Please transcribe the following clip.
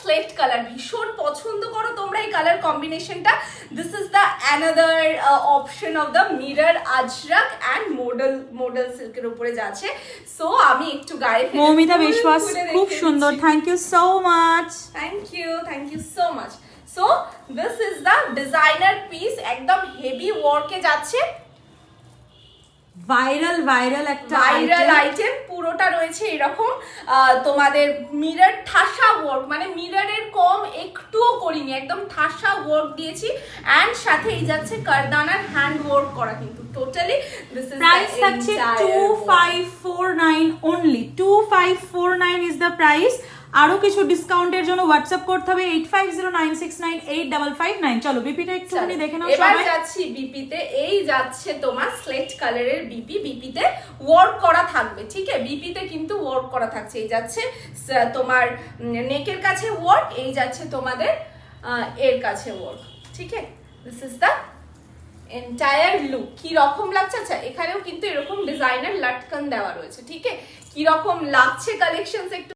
Slate colour, ভীষণ পছন্দ করো তোমরা এই কালার কম্বিনেশনটা। This is the another option of the mirror Ajrak and model সিল্কের উপরে যাচ্ছে। সো আমি একটু গায়ে মৌমিতা বিশ্বাস, খুব সুন্দর, thank you so much. Thank you so much. So this is the designer piece, একদম হেভি ওয়ার্কে যাচ্ছে, ভাইরাল একটা আইটেম। পুরোটা রয়েছে এরকম তোমাদের মিরর ঠাসা ওয়ার্ক, মানে মিররের কম একটুও করিনি, একদম ঠাসা ওয়ার্ক দিয়েছি। এন্ড সাথে এই যাচ্ছে কারদানার হ্যান্ড ওয়ার্ক করা, কিন্তু টোটালি দিস ইজ প্রাইস থাকছে 2549 অনলি। 2549 is the price. আরো কিছু ডিসকাউন্টের জন্য হোয়াটসঅ্যাপ করতে হবে 8509698559। চলো বিপিটা একটুখানি দেখে নাও এবার সবাই। যাচ্ছি বিপিতে। এই যাচ্ছে তোমার স্লেট কালারের বিপিতে ওয়ার্ক করা থাকবে, ঠিক আছে? বিপিতে কিন্তু ওয়ার্ক করা থাকছে। এই যাচ্ছে তোমার নেকের কাছে ওয়ার্ক, এই যাচ্ছে তোমাদের এর কাছে ওয়ার্ক, ঠিক আছে? This is the entire look. কি রকম লাগছে? আচ্ছা, এখানেও কিন্তু এরকম ডিজাইনার লটকন দেওয়া রয়েছে, ঠিক আছে? কি রকম লাগছে কালেকশনস একটু